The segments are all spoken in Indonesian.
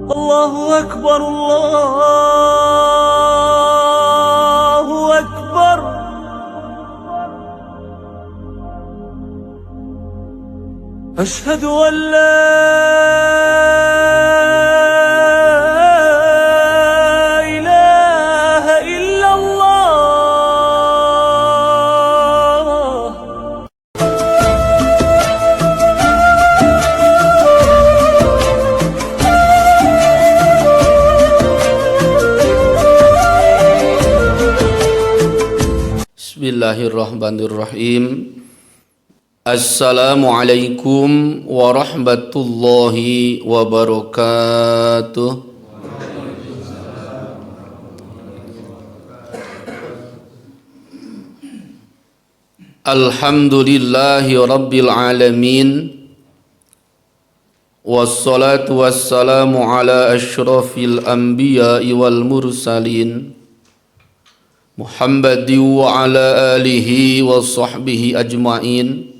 الله أكبر الله أكبر. أشهد أن لا إله إلا الله. Bismillahirrahmanirrahim. Assalamualaikum warahmatullahi wabarakatuh. Alhamdulillahi rabbil alamin. Wassalatu wassalamu ala asyrafil anbiya'i wal mursalin Muhammadin wa ala alihi wa sahbihi ajma'in.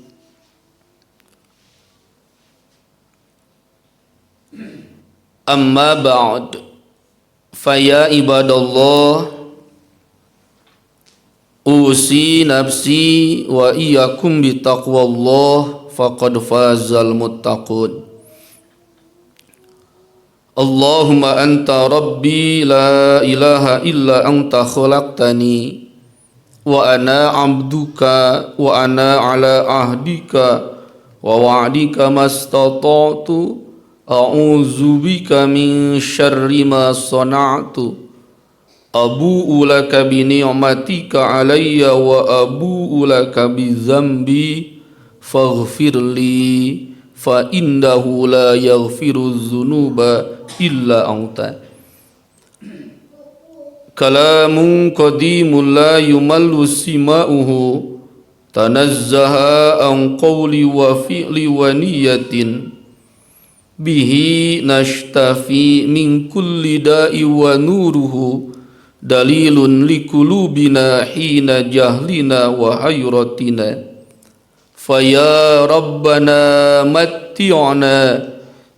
Amma ba'd, faya ibadallah, usi nafsi wa iyyakum bitaqwallah, faqad fazal muttaqun. Allahumma anta rabbi la ilaha illa anta khalaqtani wa ana abduka wa ana ala ahdika wa wa'dika mastata'tu a'udzu bika min syarri ma sana'tu abu'u laka bi ni'matika alayya wa abu'u laka bi dzambi faghfirli fa innahu la yaghfiru dzunuba illa anta. Kalamun qadimun la yumallu sima'uhu tanazzaha an qawli wa fi'li wa niyatin bihi nashtafi min kulli da'i wa nuruhu dalilun likulubina hina jahlina wa hayratina. Faya Rabbana matti'na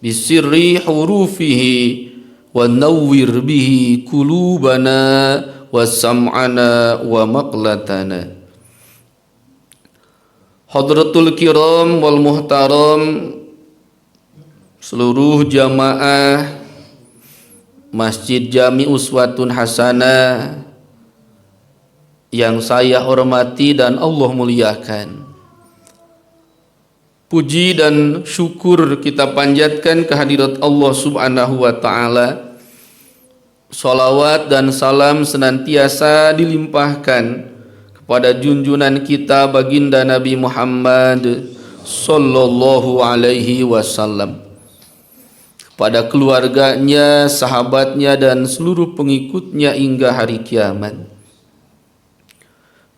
bisirri hurufihi wa nawwir bihi kulubana wa sam'ana wa maqlatana. Hadratul kiram wal muhtaram, seluruh jamaah Masjid Jami Uswatun Hasanah yang saya hormati dan Allah muliakan. Puji dan syukur kita panjatkan kehadirat Allah subhanahu wa ta'ala. Salawat dan salam senantiasa dilimpahkan kepada junjungan kita baginda Nabi Muhammad sallallahu alaihi wasallam, kepada keluarganya, sahabatnya dan seluruh pengikutnya hingga hari kiamat.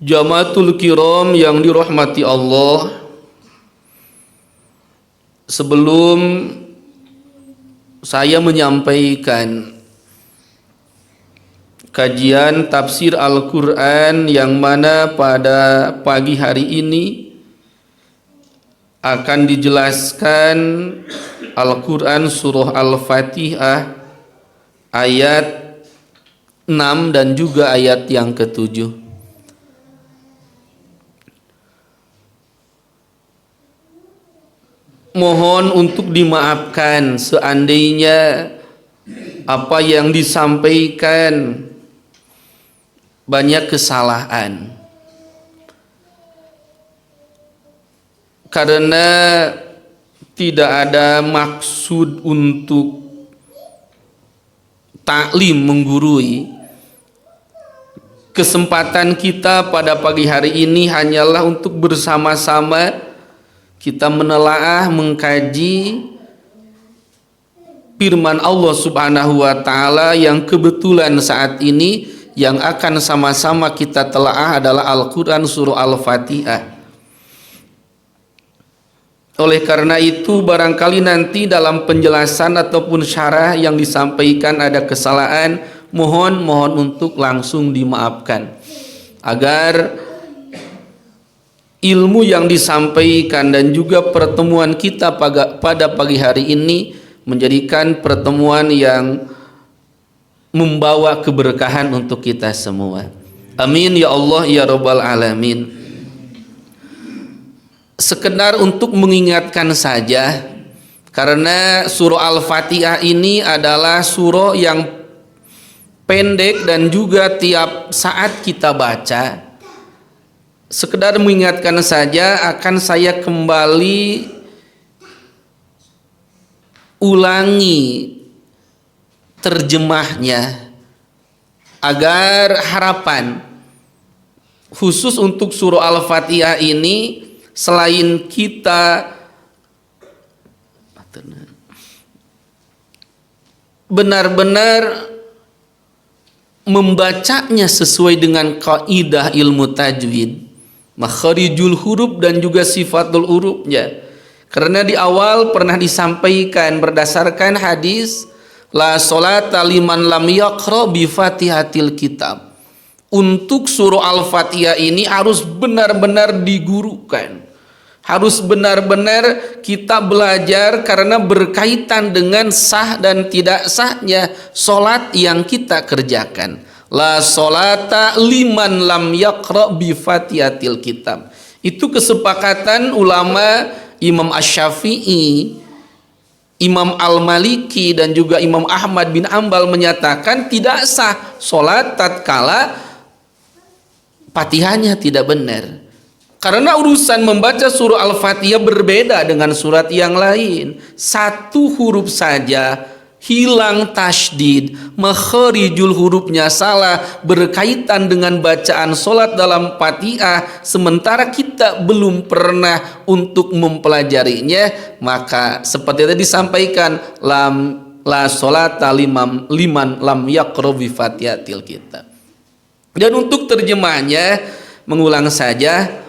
Jamaatul kiram yang dirahmati Allah, sebelum saya menyampaikan kajian tafsir Al-Quran yang mana pada pagi hari ini akan dijelaskan Al-Quran surah Al-Fatihah ayat 6 dan juga ayat yang ke-7. Mohon untuk dimaafkan seandainya apa yang disampaikan banyak kesalahan, karena tidak ada maksud untuk taklim menggurui. Kesempatan kita pada pagi hari ini hanyalah untuk bersama-sama kita menelaah, mengkaji firman Allah subhanahu wa ta'ala yang kebetulan saat ini yang akan sama-sama kita telaah adalah Al-Quran surah Al-Fatihah. Oleh karena itu barangkali nanti dalam penjelasan ataupun syarah yang disampaikan ada kesalahan, mohon untuk langsung dimaafkan agar ilmu yang disampaikan dan juga pertemuan kita pada pagi hari ini menjadikan pertemuan yang membawa keberkahan untuk kita semua. Amin ya Allah ya Rabbal Alamin. Sekedar untuk mengingatkan saja, karena surah Al-Fatihah ini adalah surah yang pendek dan juga tiap saat kita baca. Sekedar mengingatkan saja, akan saya kembali ulangi terjemahnya agar harapan khusus untuk surah Al-Fatihah ini, selain kita benar-benar membacanya sesuai dengan kaidah ilmu tajwid, makharijul huruf dan juga sifatul hurufnya. Karena di awal pernah disampaikan berdasarkan hadis, la sholata liman lam yaqra bi fatihatil kitab. Untuk surah Al-Fatihah ini harus benar-benar digurukan, harus benar-benar kita belajar, karena berkaitan dengan sah dan tidak sahnya sholat yang kita kerjakan. La sholata liman lam yaqra bi fatihatil kitab. Itu kesepakatan ulama Imam Asy-Syafi'i, Imam Al-Maliki dan juga Imam Ahmad bin Ambal menyatakan tidak sah sholat tatkala Fatihahnya tidak benar. Karena urusan membaca surah Al-Fatihah berbeda dengan surat yang lain. Satu huruf saja hilang tasydid, makharijul hurufnya salah, berkaitan dengan bacaan sholat dalam Fatihah, sementara kita belum pernah untuk mempelajarinya, maka seperti tadi disampaikan, la sholata liman lam yaqra bi fatihatil kitab. Dan untuk terjemahnya, mengulang saja,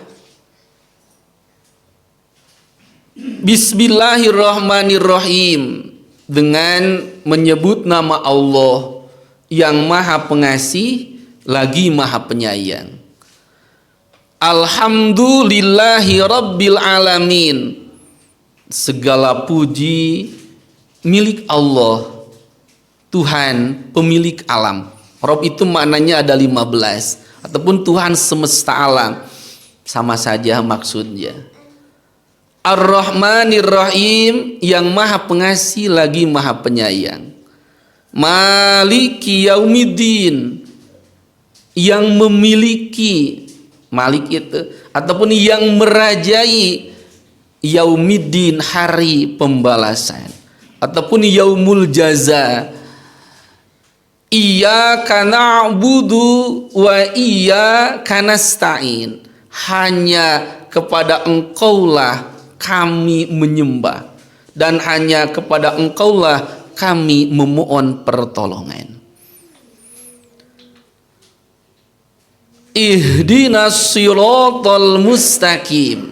Bismillahirrahmanirrahim, dengan menyebut nama Allah yang Maha Pengasih lagi Maha Penyayang. Alhamdulillahi Rabbil Alamin, segala puji milik Allah, Tuhan pemilik alam. Rabb itu maknanya ada 15, ataupun Tuhan semesta alam, sama saja maksudnya. Ar-Rahmanir Rahim, yang Maha Pengasih lagi Maha Penyayang. Maliki Yaumiddin, yang memiliki, Malik itu, ataupun yang merajai Yaumiddin, hari pembalasan, ataupun Yaumul Jaza. Iyyaka na'budu wa iyyaka nasta'in, hanya kepada Engkaulah kami menyembah, dan hanya kepada Engkaulah kami memohon pertolongan. Ihdinas siratal mustaqim,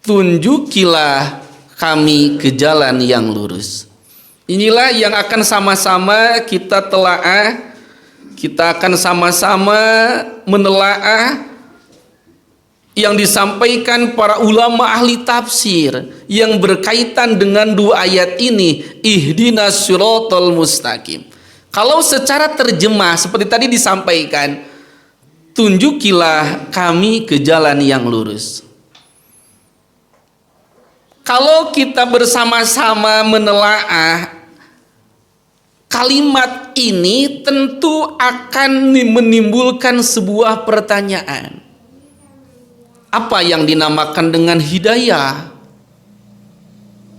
tunjukilah kami ke jalan yang lurus. Inilah yang akan sama-sama kita telaah, kita akan sama-sama menelaah yang disampaikan para ulama ahli tafsir yang berkaitan dengan dua ayat ini, ihdinas siratal mustaqim. Kalau secara terjemah seperti tadi disampaikan, tunjukilah kami ke jalan yang lurus. Kalau kita bersama-sama menelaah kalimat ini, tentu akan menimbulkan sebuah pertanyaan. Apa yang dinamakan dengan hidayah?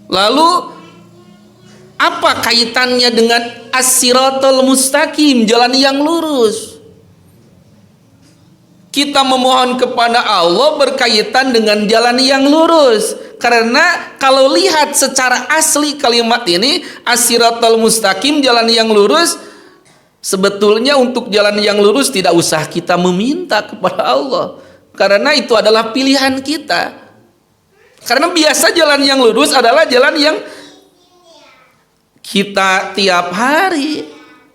Lalu apa kaitannya dengan as-siratal mustaqim, jalan yang lurus? Kita memohon kepada Allah berkaitan dengan jalan yang lurus. Karena kalau lihat secara asli kalimat ini, as-siratal mustaqim, jalan yang lurus, sebetulnya untuk jalan yang lurus tidak usah kita meminta kepada Allah, karena itu adalah pilihan kita. Karena biasa jalan yang lurus adalah jalan yang kita tiap hari,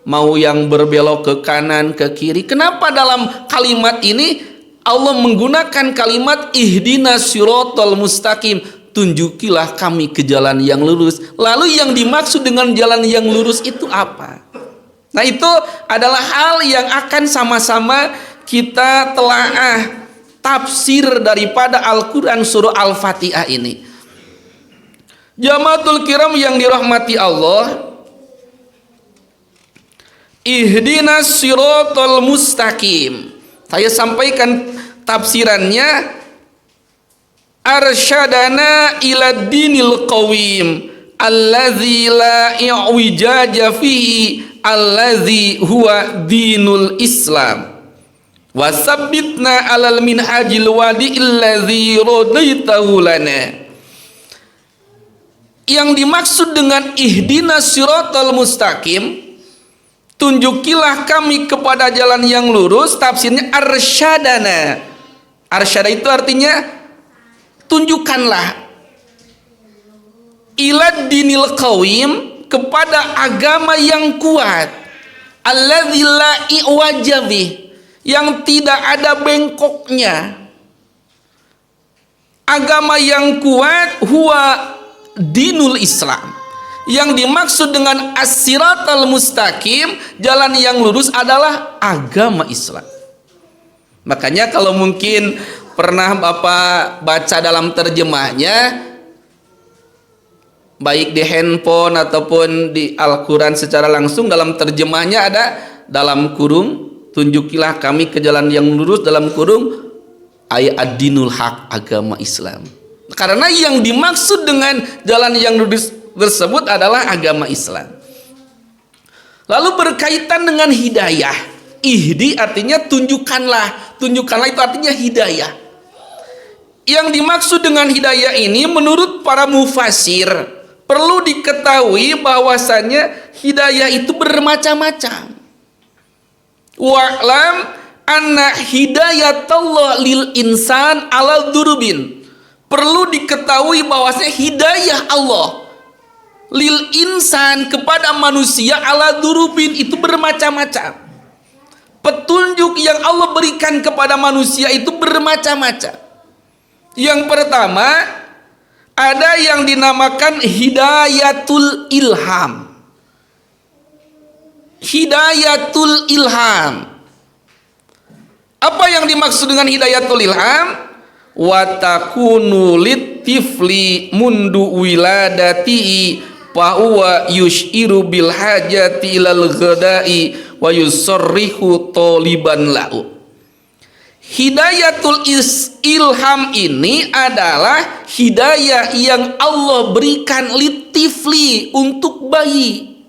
mau yang berbelok ke kanan, ke kiri. Kenapa dalam kalimat ini Allah menggunakan kalimat ihdinas siratal mustaqim, tunjukilah kami ke jalan yang lurus. Lalu yang dimaksud dengan jalan yang lurus itu apa? Nah, itu adalah hal yang akan sama-sama kita telaah tafsir daripada Al-Quran surah Al-Fatihah ini. Jamaatul kiram yang dirahmati Allah, ihdinas siratal mustaqim. Saya sampaikan tafsirannya, arsyadana ila dinil qawim allazi la i'wijaja fihi allazi huwa dinul Islam wa sabbitna alal minhajil wadi allazi radaitahu lana. Yang dimaksud dengan ihdinas siratal mustaqim, tunjukilah kami kepada jalan yang lurus, tafsirnya arsyadana. Arsyada itu artinya tunjukkanlah, ilad dinil qawim, kepada agama yang kuat, alladzi la i'waja bih, yang tidak ada bengkoknya. Agama yang kuat huwa dinul Islam. Yang dimaksud dengan as-siratal mustaqim, jalan yang lurus, adalah agama Islam. Makanya kalau mungkin pernah Bapak baca dalam terjemahnya, baik di handphone ataupun di Al-Quran secara langsung, dalam terjemahnya ada dalam kurung, tunjukilah kami ke jalan yang lurus, dalam kurung, ayat ad-dinul haq, agama Islam. Karena yang dimaksud dengan jalan yang lurus tersebut adalah agama Islam. Lalu berkaitan dengan hidayah, ihdi artinya tunjukkanlah. Tunjukkanlah itu artinya hidayah. Yang dimaksud dengan hidayah ini menurut para mufasir, perlu diketahui bahwasanya hidayah itu bermacam-macam. Wa'lam anna hidayatullah lil insan ala durubin. Perlu diketahui bahwasanya hidayah Allah lil insan, kepada manusia, ala durubin, itu bermacam-macam. Petunjuk yang Allah berikan kepada manusia itu bermacam-macam. Yang pertama, ada yang dinamakan hidayatul ilham. Hidayatul ilham. Apa yang dimaksud dengan hidayatul ilham? Wa takunu litifli mundu wiladati fa huwa yushiru bil hajati ilal ghadai wa yusarrihu taliban lahu. Hidayatul ilham ini adalah hidayah yang Allah berikan litifli, untuk bayi,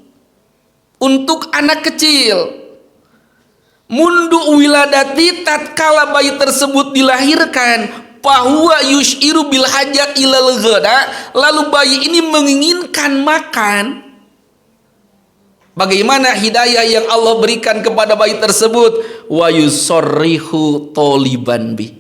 untuk anak kecil. Mundu wiladati, tatkala bayi tersebut dilahirkan, fahuwa yushiru bil hajat ilal ghada, lalu bayi ini menginginkan makan. Bagaimana hidayah yang Allah berikan kepada bayi tersebut? Wa yusarrihu taliban bi.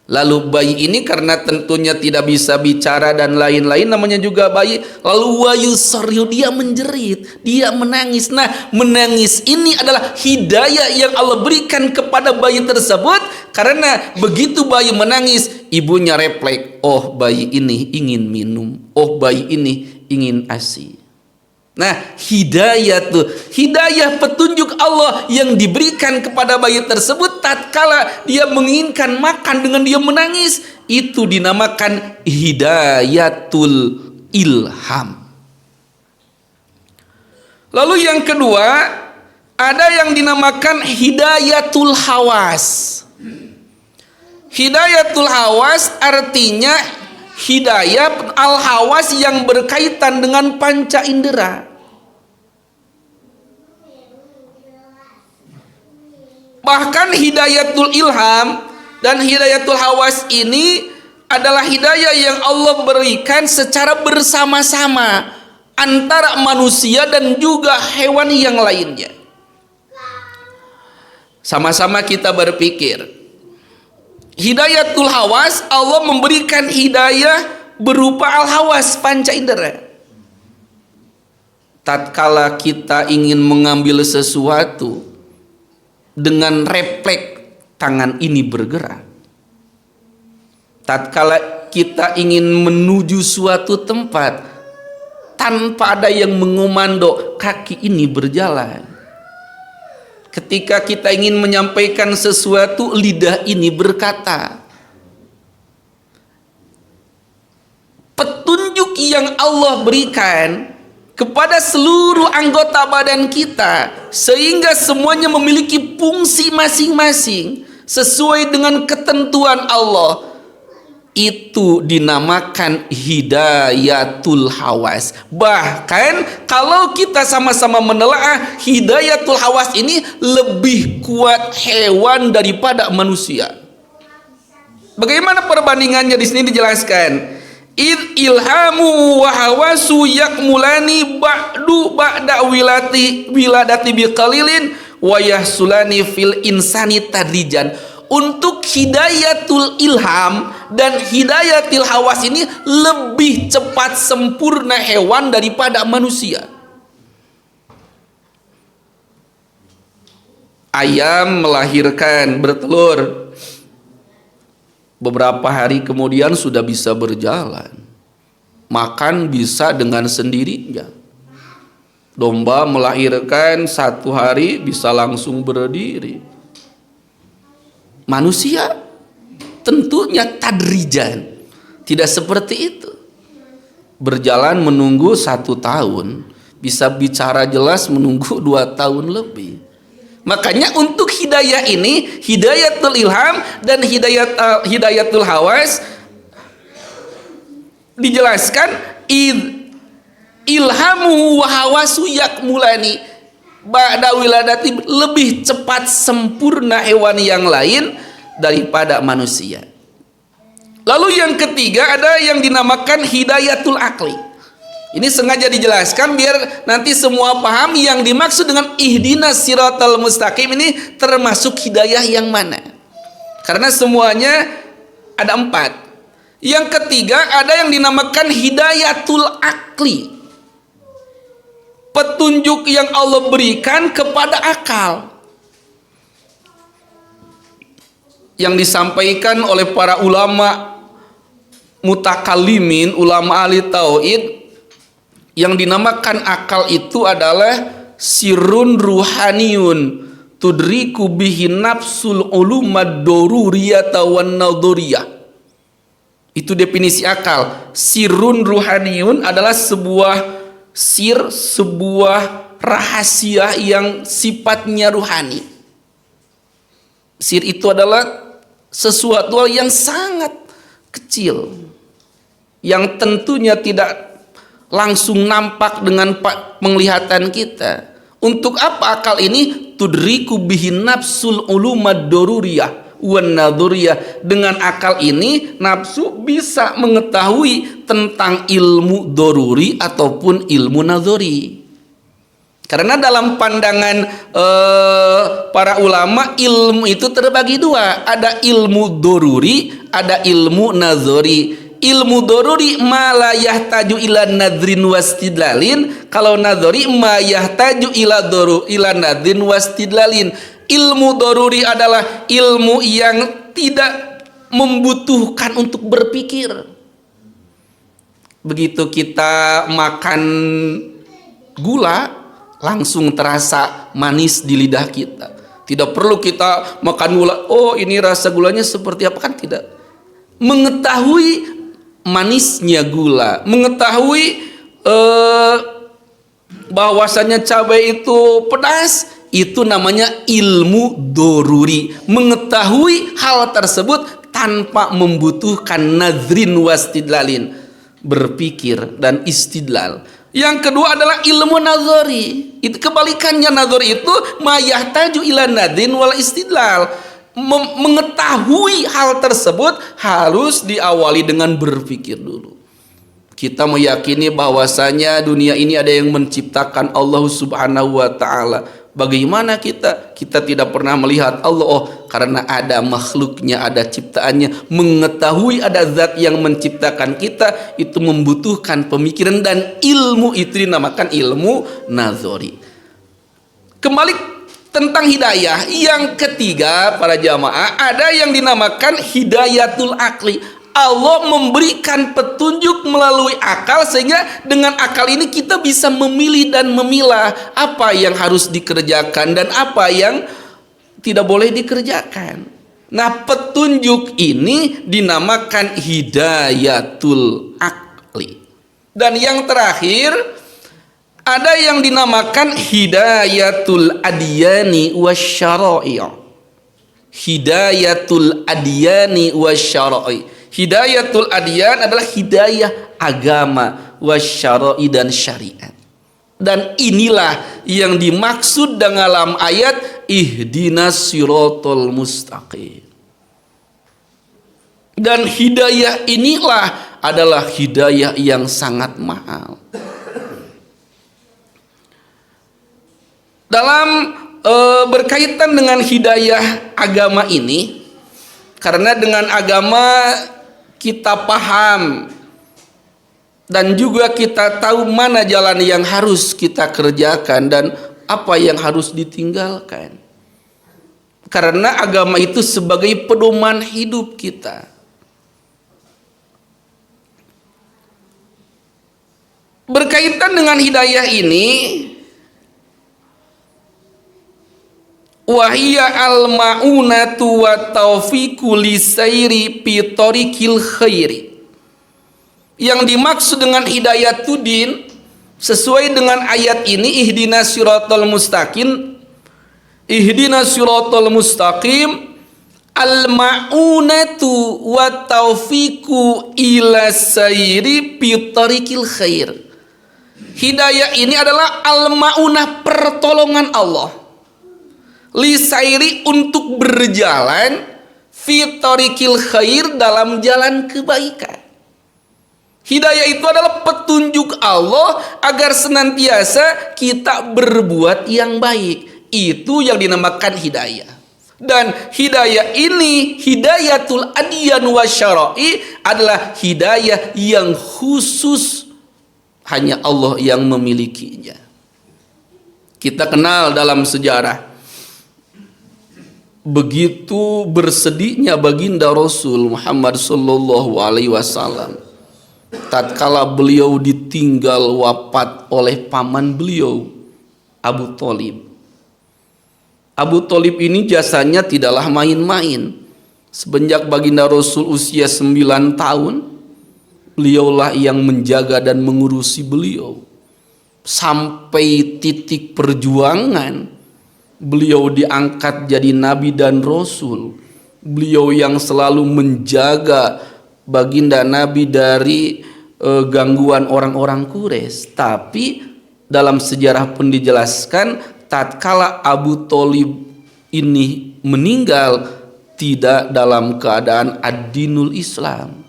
Lalu bayi ini karena tentunya tidak bisa bicara dan lain-lain, namanya juga bayi, lalu wa yusarrihu, dia menjerit, dia menangis. Nah, menangis ini adalah hidayah yang Allah berikan kepada bayi tersebut, karena begitu bayi menangis, ibunya refleks, oh bayi ini ingin minum, oh bayi ini ingin ASI. Nah, hidayah tuh, hidayah petunjuk Allah yang diberikan kepada bayi tersebut tatkala dia menginginkan makan dengan dia menangis, itu dinamakan hidayatul ilham. Lalu yang kedua, ada yang dinamakan hidayatul hawas. Hidayatul hawas artinya hidayah al-hawas yang berkaitan dengan panca indera. Bahkan hidayatul ilham dan hidayatul hawas ini adalah hidayah yang Allah berikan secara bersama-sama antara manusia dan juga hewan yang lainnya. Sama-sama kita berpikir. Hidayatul hawas, Allah memberikan hidayah berupa al-hawas, panca indera. Tatkala kita ingin mengambil sesuatu, dengan refleks tangan ini bergerak. Tatkala kita ingin menuju suatu tempat, tanpa ada yang mengomando, kaki ini berjalan. Ketika kita ingin menyampaikan sesuatu, lidah ini berkata. Petunjuk yang Allah berikan kepada seluruh anggota badan kita, sehingga semuanya memiliki fungsi masing-masing sesuai dengan ketentuan Allah, itu dinamakan hidayatul hawas. Bahkan kalau kita sama-sama menelaah, hidayatul hawas ini lebih kuat hewan daripada manusia. Bagaimana perbandingannya? Di sini dijelaskan, ilhamu wa hawasu yakmulani ba'da wiladati biqalilin wa yahsulani fil insani tadrijan. Untuk hidayatul ilham dan hidayatul hawas ini lebih cepat sempurna hewan daripada manusia. Ayam melahirkan, bertelur, beberapa hari kemudian sudah bisa berjalan, makan bisa dengan sendirinya. Domba melahirkan 1 hari bisa langsung berdiri. Manusia tentunya tadrijan, tidak seperti itu. Berjalan menunggu 1 tahun, bisa bicara jelas menunggu 2 tahun lebih. Makanya untuk hidayah ini, hidayatul ilham dan hidayatul hawas, dijelaskan ilhamu wa hawasu yakmulani ba'da wiladati, lebih cepat sempurna hewan yang lain daripada manusia. Lalu yang ketiga ada yang dinamakan hidayatul akli. Ini sengaja dijelaskan biar nanti semua paham yang dimaksud dengan ihdinas siratal mustaqim ini termasuk hidayah yang mana. Karena semuanya ada 4. Yang ketiga ada yang dinamakan hidayatul akli. Petunjuk yang Allah berikan kepada akal, yang disampaikan oleh para ulama mutakallimin, ulama ahli tauhid, yang dinamakan akal itu adalah sirrun ruhaniyun tudriku bihi nafsul ulumad doruriyata wan naduriyah. Itu definisi akal. Sirrun ruhaniyun adalah sebuah sir, sebuah rahasia yang sifatnya ruhani. Sir itu adalah sesuatu yang sangat kecil, yang tentunya tidak langsung nampak dengan penglihatan kita. Untuk apa akal ini? Tudriku bihi nafsul ulumad doruriyah wan naduriyah. Dengan akal ini nafsu bisa mengetahui tentang ilmu doruri ataupun ilmu nadhuri. Karena dalam pandangan para ulama, ilmu itu terbagi 2. Ada ilmu doruri, ada ilmu nadhuri. Ilmu doruri ma la yahtaju ila nadrin wastidlalin. Kalau nadhuri ma yahtaju ila nadrin wastidlalin. Ilmu doruri adalah ilmu yang tidak membutuhkan untuk berpikir. Begitu kita makan gula, langsung terasa manis di lidah kita. Tidak perlu kita makan gula, oh ini rasa gulanya seperti apa, kan tidak. Mengetahui manisnya gula, mengetahui bahwasanya cabai itu pedas, itu namanya ilmu doruri. Mengetahui hal tersebut tanpa membutuhkan nadrin wastidlalin, berpikir dan istidlal. Yang kedua adalah ilmu nadhari. Itu kebalikannya. Nadhari itu ma yahtaju ila nadrin wal istidlal. Mengetahui hal tersebut harus diawali dengan berpikir dulu. Kita meyakini bahwasanya dunia ini ada yang menciptakan Allah Subhanahu wa taala. Bagaimana kita? Kita tidak pernah melihat Allah. Oh, karena ada makhluknya, ada ciptaannya. Mengetahui ada zat yang menciptakan kita, itu membutuhkan pemikiran, dan ilmu itu dinamakan ilmu nazari. Kembali tentang hidayah, yang ketiga para jamaah, ada yang dinamakan hidayatul akli. Allah memberikan petunjuk melalui akal, sehingga dengan akal ini kita bisa memilih dan memilah apa yang harus dikerjakan dan apa yang tidak boleh dikerjakan. Nah, petunjuk ini dinamakan hidayatul akli. Dan yang terakhir, ada yang dinamakan hidayatul adiyani wasyara'i. Hidayatul adiyani wasyara'i. Hidayatul adiyan adalah hidayah agama, wasyara'i dan syariat. Dan inilah yang dimaksud dalam ayat ihdinas siratal mustaqim. Dan hidayah inilah adalah hidayah yang sangat mahal. Dalam berkaitan dengan hidayah agama ini, karena dengan agama kita paham dan juga kita tahu mana jalan yang harus kita kerjakan dan apa yang harus ditinggalkan. Karena agama itu sebagai pedoman hidup kita. Berkaitan dengan hidayah ini, wahia al-ma'unatu wa taufiqu lisairi fi tariqil khairi. Yang dimaksud dengan hidayatuddin sesuai dengan ayat ini, ihdinas siratal mustaqim. Ihdinas siratal mustaqim, al-ma'unatu wa taufiqu ila sairi fi tariqil khair. Hidayah ini adalah al-ma'unah, pertolongan Allah. Lisairi, untuk berjalan, fi tariqil khair, dalam jalan kebaikan. Hidayah itu adalah petunjuk Allah agar senantiasa kita berbuat yang baik. Itu yang dinamakan hidayah. Dan hidayah ini, hidayatul adyan wasyara'i, adalah hidayah yang khusus, hanya Allah yang memilikinya. Kita kenal dalam sejarah, begitu bersedihnya baginda Rasul Muhammad sallallahu alaihi wasallam tatkala beliau ditinggal wafat oleh paman beliau, Abu Thalib. Abu Thalib ini jasanya tidaklah main-main. Semenjak baginda Rasul usia 9 tahun, beliaulah yang menjaga dan mengurusi beliau. Sampai titik perjuangan, beliau diangkat jadi nabi dan rasul. Beliau yang selalu menjaga baginda nabi dari gangguan orang-orang Quraisy. Tapi dalam sejarah pun dijelaskan, tatkala Abu Thalib ini meninggal, tidak dalam keadaan ad-dinul Islam.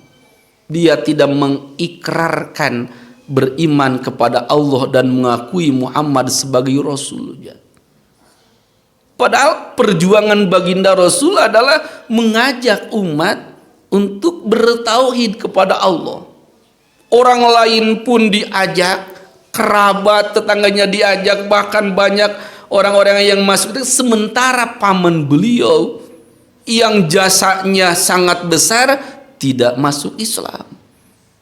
Dia tidak mengikrarkan beriman kepada Allah dan mengakui Muhammad sebagai Rasulnya. Padahal perjuangan baginda Rasul adalah mengajak umat untuk bertauhid kepada Allah. Orang lain pun diajak, kerabat tetangganya diajak, bahkan banyak orang-orang yang masuk. Sementara paman beliau yang jasanya sangat besar tidak masuk Islam.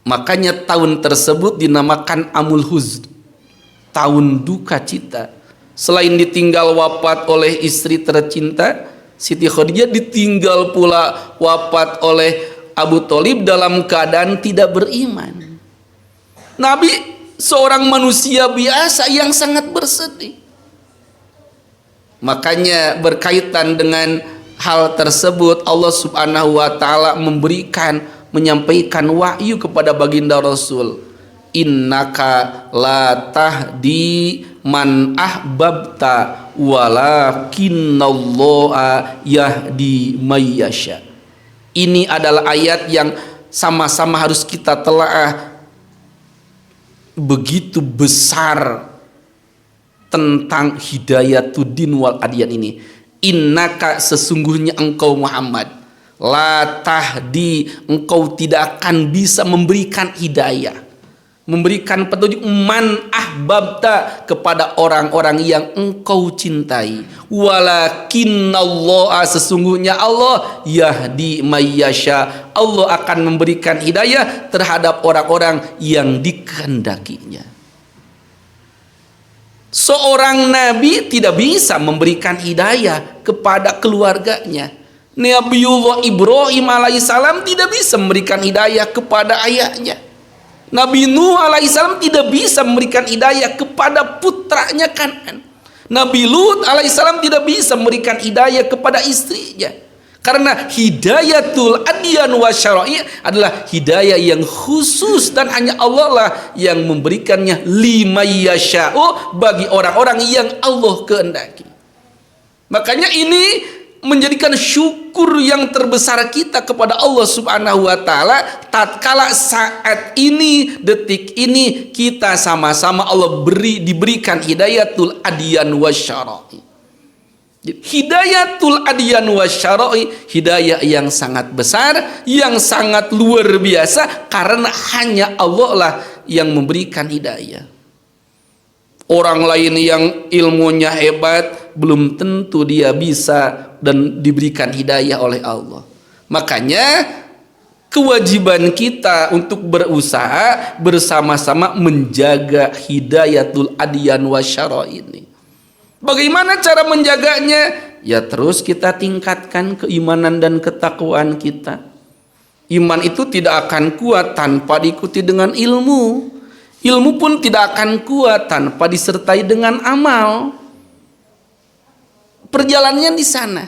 Makanya tahun tersebut dinamakan Amul Huzn, tahun duka cita. Selain ditinggal wafat oleh istri tercinta Siti Khadijah, ditinggal pula wafat oleh Abu Thalib dalam keadaan tidak beriman. Nabi seorang manusia biasa yang sangat bersedih. Makanya berkaitan dengan hal tersebut, Allah Subhanahu wa taala menyampaikan wahyu kepada baginda Rasul. Innaka la tahdi man ahbabta walakinallaha yahdi may yasha. Ini adalah ayat yang sama-sama harus kita telaah. Begitu besar tentang hidayatuddin wal adyan ini. Innaka, sesungguhnya engkau Muhammad, la tahdi, engkau tidak akan bisa memberikan hidayah. memberikan petunjuk man ahbabta kepada orang-orang yang engkau cintai. Walakinnallaha, sesungguhnya Allah yahdi mayyasha, Allah akan memberikan hidayah terhadap orang-orang yang dikehendakinya. Seorang nabi tidak bisa memberikan hidayah kepada keluarganya. Nabiullah Ibrahim alaihissalam tidak bisa memberikan hidayah kepada ayahnya. Nabi Nuh alaihissalam tidak bisa memberikan hidayah kepada putranya Kanan. Nabi Lut alaihissalam tidak bisa memberikan hidayah kepada istrinya. Karena hidayatul adyan wa syara'i adalah hidayah yang khusus dan hanya Allah lah yang memberikannya limayyasha'u, bagi orang-orang yang Allah kehendaki. Makanya ini menjadikan syukur yang terbesar kita kepada Allah Subhanahu wa taala tatkala saat ini, detik ini kita sama-sama Allah diberikan hidayatul adyan wasyara'i. Hidayatul adyan wasyara'i, hidayah yang sangat besar, yang sangat luar biasa, karena hanya Allah lah yang memberikan hidayah. Orang lain yang ilmunya hebat belum tentu dia bisa dan diberikan hidayah oleh Allah. Makanya kewajiban kita untuk berusaha bersama-sama menjaga hidayatul adyan wasyara'i ini. Bagaimana cara menjaganya? Ya terus kita tingkatkan keimanan dan ketakwaan kita. Iman itu tidak akan kuat tanpa diikuti dengan ilmu. Ilmu pun tidak akan kuat tanpa disertai dengan amal. Perjalanannya di sana.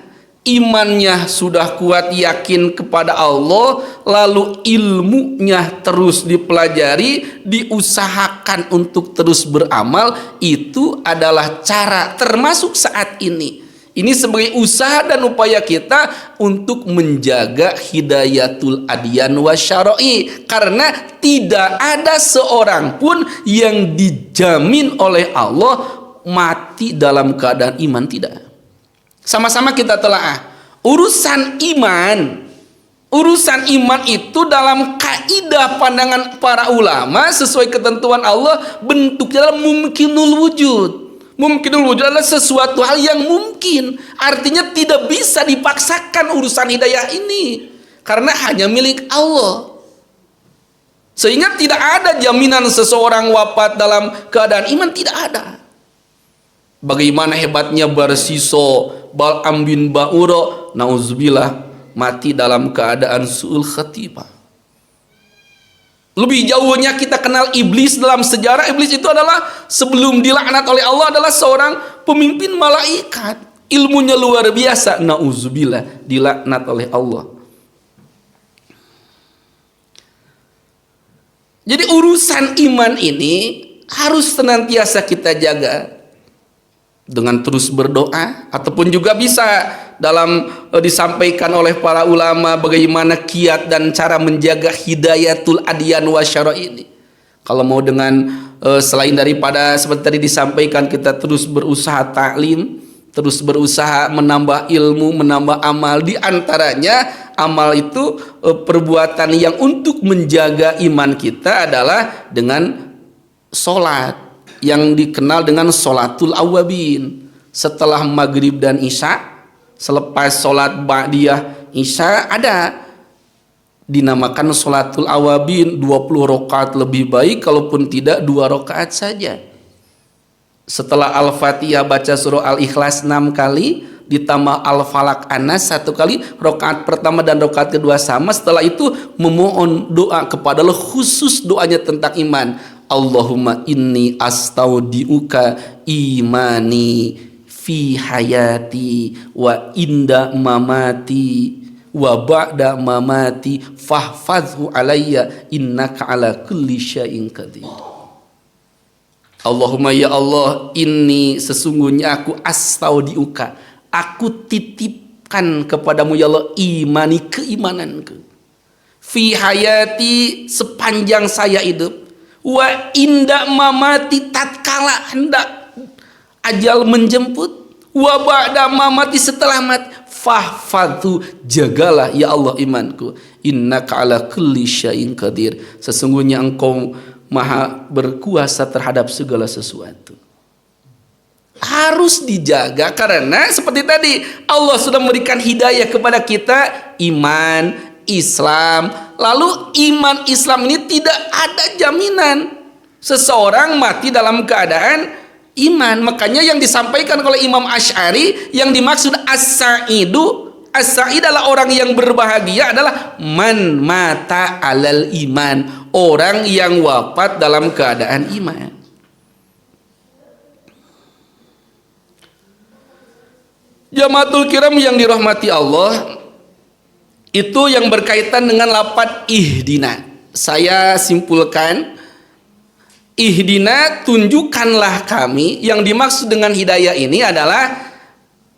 Imannya sudah kuat, yakin kepada Allah, lalu ilmunya terus dipelajari, diusahakan untuk terus beramal. Itu adalah cara, termasuk saat ini. Ini sebagai usaha dan upaya kita untuk menjaga hidayatul adyan wasyara'i, karena tidak ada seorang pun yang dijamin oleh Allah mati dalam keadaan iman, tidak. Sama-sama kita telaah urusan iman itu dalam kaidah pandangan para ulama sesuai ketentuan Allah bentuknya adalah mumkinul wujud. Mumkinul wujud adalah sesuatu hal yang mungkin, artinya tidak bisa dipaksakan urusan hidayah ini karena hanya milik Allah. Sehingga tidak ada jaminan seseorang wafat dalam keadaan iman, tidak ada. Bagaimana hebatnya Barsiso Bal'am bin Ba'ura, nauzubillah, mati dalam keadaan su'ul khatimah. Lebih jauhnya kita kenal iblis dalam sejarah. Iblis itu adalah sebelum dilaknat oleh Allah adalah seorang pemimpin malaikat. Ilmunya luar biasa, nauzubillah, dilaknat oleh Allah. Jadi urusan iman ini harus senantiasa kita jaga dengan terus berdoa, ataupun juga bisa dalam disampaikan oleh para ulama bagaimana kiat dan cara menjaga hidayatul adyan wasyara'i ini. Kalau mau dengan selain daripada seperti tadi disampaikan, kita terus berusaha taklim, terus berusaha menambah ilmu, menambah amal. Di antaranya amal itu perbuatan yang untuk menjaga iman kita adalah dengan sholat yang dikenal dengan sholatul awabin. Setelah maghrib dan isya, selepas sholat ba'diyah isya, ada dinamakan sholatul awabin. 20 rakaat lebih baik, kalaupun tidak 2 rakaat saja. Setelah Al-Fatihah baca surah Al-Ikhlas 6 kali, ditambah Al-Falaq An-Nas 1 kali, rakaat pertama dan rakaat kedua sama. Setelah itu memohon doa kepada Allah, khusus doanya tentang iman. Allahumma inni astaudiuka imani fi hayati wa inda mamati wa ba'da mamati fahfazhu alayya innaka ala kulli syai'in qadir. Allahumma ya Allah, inni sesungguhnya aku astaudiuka, aku titipkan kepadamu ya Allah imani, keimananku, fi hayati sepanjang saya hidup, wa inda mamati tatkala hendak ajal menjemput, wa ba'da mamati setelah mati, fahfadhu jagalah ya Allah imanku, innaka ala kulli syai'in qadir, sesungguhnya engkau Maha berkuasa terhadap segala sesuatu. Harus dijaga karena seperti tadi Allah sudah memberikan hidayah kepada kita iman, Islam. Lalu iman Islam ini tidak ada jaminan seseorang mati dalam keadaan iman. Makanya yang disampaikan oleh Imam Asy'ari yang dimaksud as-sa'id adalah orang yang berbahagia adalah man mata alal iman, orang yang wafat dalam keadaan iman. Jamaatul kiram yang dirahmati Allah, itu yang berkaitan dengan lafaz ihdina. Saya simpulkan, ihdina, tunjukkanlah kami. Yang dimaksud dengan hidayah ini adalah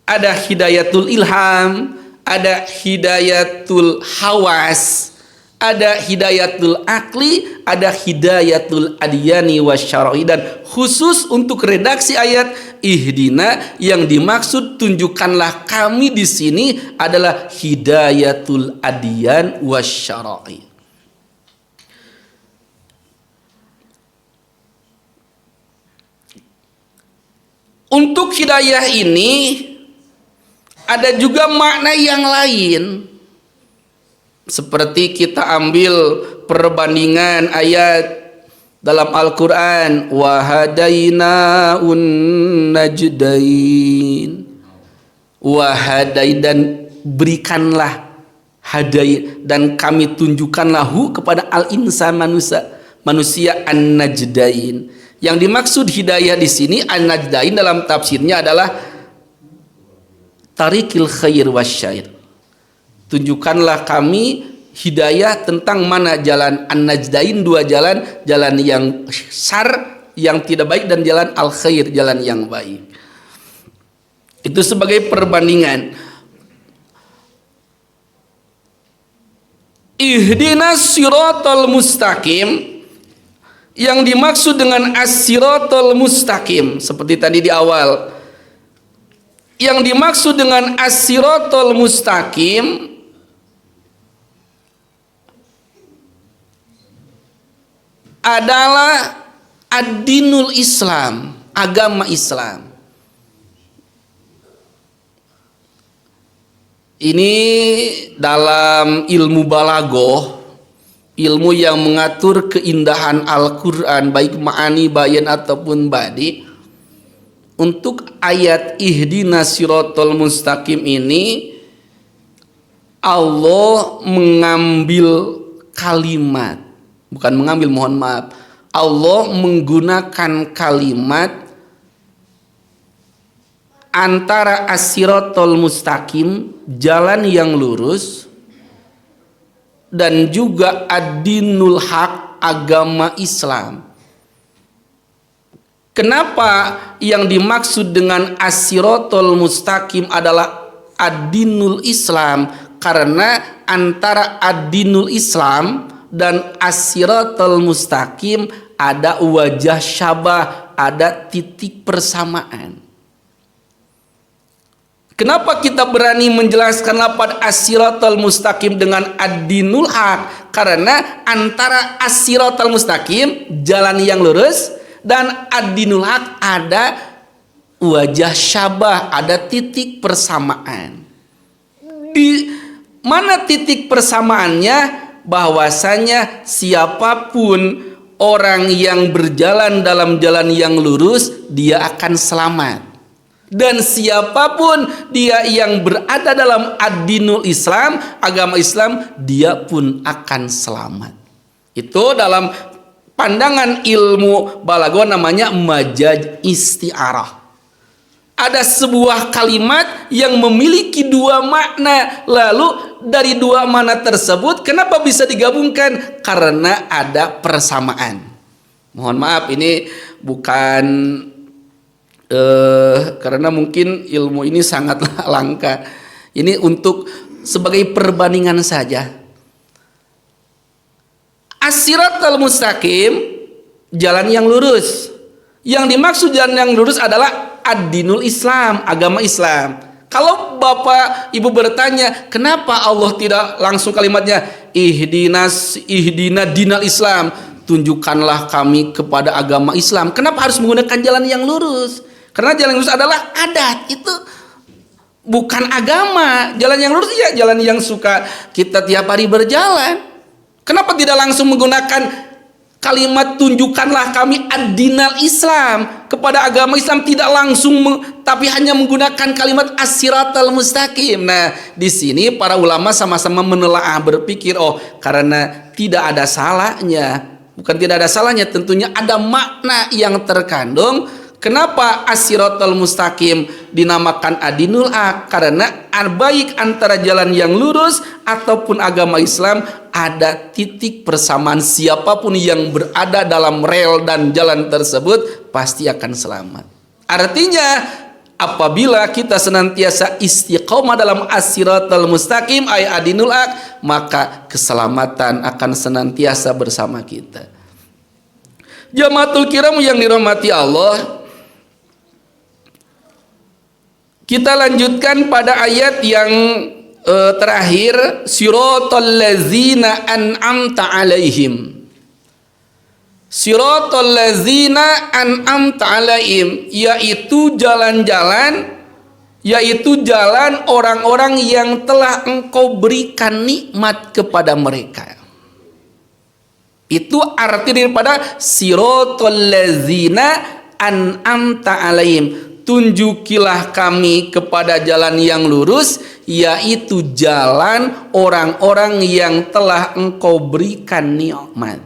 ada hidayatul ilham, ada hidayatul hawas, ada hidayatul akli, ada hidayatul adiyani wasyara'i. Dan khusus untuk redaksi ayat ihdina yang dimaksud tunjukkanlah kami di sini adalah hidayatul adiyan wasyara'i. Untuk hidayah ini ada juga makna yang lain. Seperti kita ambil perbandingan ayat dalam Al-Quran, wahadainaun najdain, dan berikanlah hadai dan kami tunjukkanlah kepada al-insan manusia an-najdain. Yang dimaksud hidayah di sini an-najdain dalam tafsirnya adalah tarikil khair wasyair. Tunjukkanlah kami hidayah tentang mana jalan an-najdain, dua jalan, jalan yang syar, yang tidak baik, dan jalan al-khair, jalan yang baik. Itu sebagai perbandingan. Ihdinas siratal mustaqim, yang dimaksud dengan as-siratal mustaqim seperti tadi di awal, yang dimaksud dengan as-siratal mustaqim adalah ad-dinul Islam, agama Islam. Ini dalam ilmu balaghah, ilmu yang mengatur keindahan Al-Quran, baik ma'ani, bayan ataupun badi. Untuk ayat ihdinas siratal mustaqim ini, Allah mengambil kalimat, bukan mengambil, mohon maaf, Allah menggunakan kalimat antara as-siratal mustaqim, jalan yang lurus, dan juga ad-dinul haq, agama Islam. Kenapa yang dimaksud dengan as-siratal mustaqim adalah ad-dinul Islam? Karena antara ad-dinul Islam dan as-siratal mustaqim ada wajah syabah, ada titik persamaan. Kenapa kita berani menjelaskan lafaz as-siratal mustaqim dengan ad-dinul haq? Karena antara as-siratal mustaqim, jalan yang lurus, dan ad-dinul haq ada wajah syabah, ada titik persamaan. Di mana titik persamaannya? Bahwasanya siapapun orang yang berjalan dalam jalan yang lurus, dia akan selamat. Dan siapapun dia yang berada dalam ad-dinul Islam, agama Islam, dia pun akan selamat. Itu dalam pandangan ilmu balaghah namanya majaz isti'arah. Ada sebuah kalimat yang memiliki dua makna, lalu dari dua makna tersebut kenapa bisa digabungkan? Karena ada persamaan. Mohon maaf, ini bukan karena mungkin ilmu ini sangat langka. Ini untuk sebagai perbandingan saja. As-siratal mustaqim, jalan yang lurus. Yang dimaksud jalan yang lurus adalah ad-dinul Islam, agama Islam. Kalau Bapak Ibu bertanya, kenapa Allah tidak langsung kalimatnya ihdina dinal Islam, tunjukkanlah kami kepada agama Islam. Kenapa harus menggunakan jalan yang lurus? Karena jalan yang lurus adalah adat, itu bukan agama. Jalan yang lurus ya jalan yang suka kita tiap hari berjalan. Kenapa tidak langsung menggunakan kalimat tunjukkanlah kami ad-dinal Islam, kepada agama Islam, tidak langsung tapi hanya menggunakan kalimat as-siratal mustaqim. Nah, di sini para ulama sama-sama menelaah, berpikir, oh, karena tidak ada salahnya. Bukan tidak ada salahnya, tentunya ada makna yang terkandung. Kenapa as-siratal mustaqim dinamakan adinul haq? Karena baik antara jalan yang lurus ataupun agama Islam ada titik persamaan. Siapapun yang berada dalam rel dan jalan tersebut pasti akan selamat. Artinya apabila kita senantiasa istiqomah dalam as-siratal mustaqim ay adinul haq, maka keselamatan akan senantiasa bersama kita. Jamaatul kiram yang dirahmati Allah, kita lanjutkan pada ayat yang terakhir, siratal ladzina an'amta alaihim. Siratal ladzina an'amta alaihim, yaitu jalan-jalan, yaitu jalan orang-orang yang telah Engkau berikan nikmat kepada mereka. Itu arti daripada siratal ladzina an'amta alaihim. Tunjukilah kami kepada jalan yang lurus, yaitu jalan orang-orang yang telah Engkau berikan nikmat.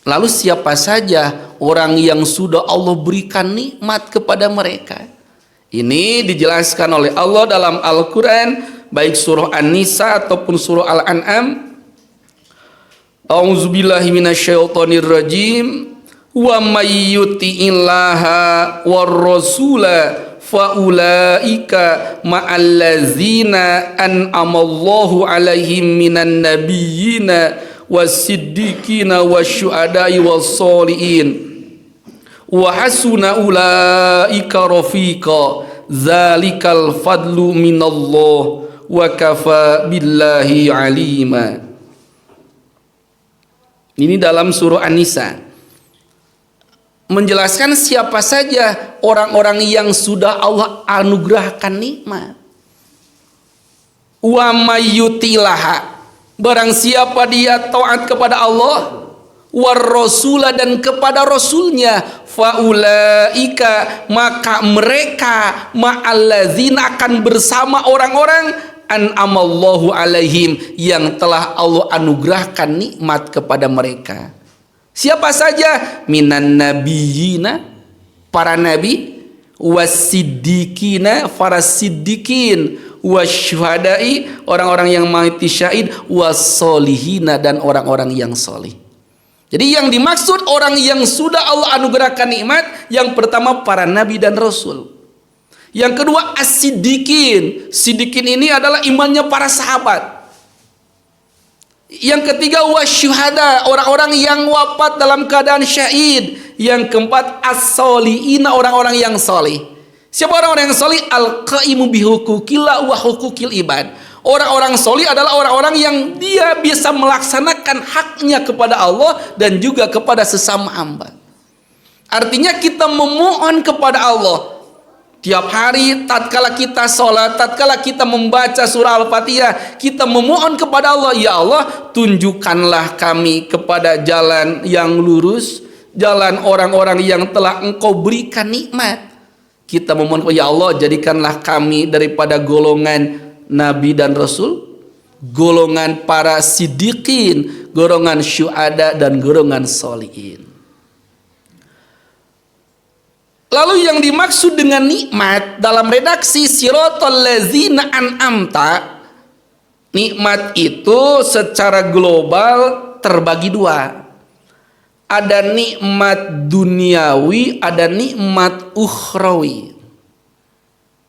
Lalu siapa saja orang yang sudah Allah berikan nikmat kepada mereka? Ini dijelaskan oleh Allah dalam Al-Quran, baik surah An-Nisa ataupun surah Al-An'am. A'udzubillahi minasyaitonirrajim. Wa may yuti'illaha war rasula fa ulaika ma'al ladzina an'amallahu 'alaihim minan nabiyyina was-siddiqina wasyuhada'i was-sholihin wa hasuna ulaika rafiqa dzalikal fadlu minallah wa kafa billahi alima. Ini dalam surah An-Nisa menjelaskan siapa saja orang-orang yang sudah Allah anugerahkan nikmat. Wa mayyutilaha, barang siapa dia taat kepada Allah, war rasula, dan kepada rasulnya, faulaika, maka mereka ma'allazina, akan bersama orang-orang an'amallahu alaihim, yang telah Allah anugerahkan nikmat kepada mereka. Siapa saja? Minan nabiyina, para nabi, wasiddiqina, para siddiqin, wasyuhada'i, orang-orang yang mati syahid, wasolihina, dan orang-orang yang solih. Jadi yang dimaksud orang yang sudah Allah anugerahkan nikmat, yang pertama para nabi dan rasul. Yang kedua as-siddiqin. Siddiqin ini adalah imannya para sahabat. Yang ketiga wasyuhada, orang-orang yang wafat dalam keadaan syahid. Yang keempat as-solihina, orang-orang yang solih. Siapa orang-orang yang solih? Al-qaimu bihukukillah wa hukukil ibad. Orang-orang solih adalah orang-orang yang dia bisa melaksanakan haknya kepada Allah dan juga kepada sesama hamba. Artinya kita memohon kepada Allah tiap hari, tatkala kita sholat, tatkala kita membaca surah Al-Fatihah, kita memohon kepada Allah, ya Allah, tunjukkanlah kami kepada jalan yang lurus, jalan orang-orang yang telah Engkau berikan nikmat. Kita memohon, ya Allah, jadikanlah kami daripada golongan nabi dan rasul, golongan para siddiqin, golongan syuhada, dan golongan sholihin. Lalu yang dimaksud dengan nikmat dalam redaksi siratal ladzina an'amta, nikmat itu secara global terbagi dua. Ada nikmat duniawi, ada nikmat ukhrawi.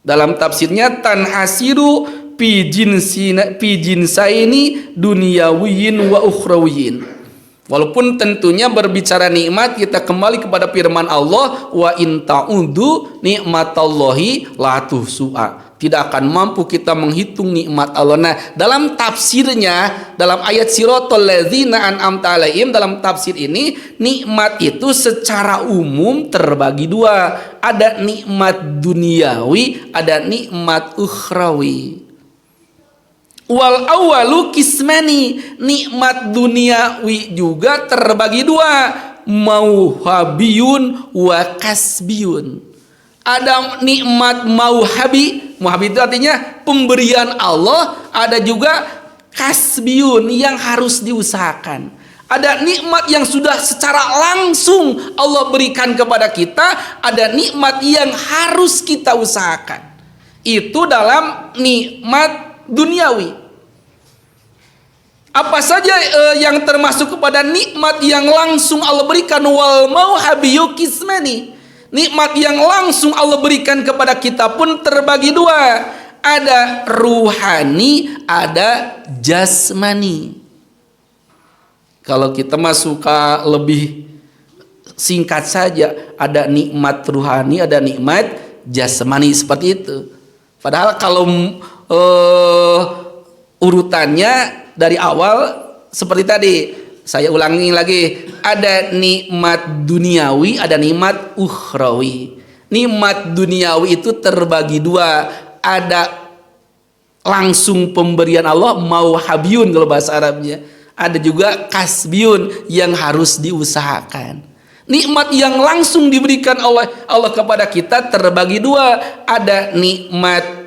Dalam tafsirnya tanhasiru fi jinsaini dunyawiyin wa ukhrawiyin. Walaupun tentunya berbicara nikmat kita kembali kepada firman Allah, wa in ta'udu nikmatallahi la tuhsu'a. Tidak akan mampu kita menghitung nikmat Allah. Nah, dalam tafsirnya, dalam ayat siratal ladzina an'amta 'alaihim, dalam tafsir ini nikmat itu secara umum terbagi dua. Ada nikmat duniawi, ada nikmat ukhrawi. Wal awalu kismani, nikmat duniawi juga terbagi dua, mauhabiyun wa kasbiyun. Ada nikmat mauhabi, mauhabi itu artinya pemberian Allah, ada juga kasbiyun yang harus diusahakan. Ada nikmat yang sudah secara langsung Allah berikan kepada kita, ada nikmat yang harus kita usahakan. Itu dalam nikmat duniawi. Apa saja yang termasuk kepada nikmat yang langsung Allah berikan? Wal mauhabiyu kismani. Nikmat yang langsung Allah berikan kepada kita pun terbagi dua. Ada ruhani, ada jasmani. Kalau kita masuk ke lebih singkat saja, ada nikmat ruhani, ada nikmat jasmani, seperti itu. Padahal kalau urutannya dari awal seperti tadi, saya ulangi lagi, ada nikmat duniawi, ada nikmat ukhrawi. Nikmat duniawi itu terbagi dua, ada langsung pemberian Allah, mauhabiyun kalau bahasa Arabnya, ada juga kasbiyun yang harus diusahakan. Nikmat yang langsung diberikan oleh Allah kepada kita terbagi dua, ada nikmat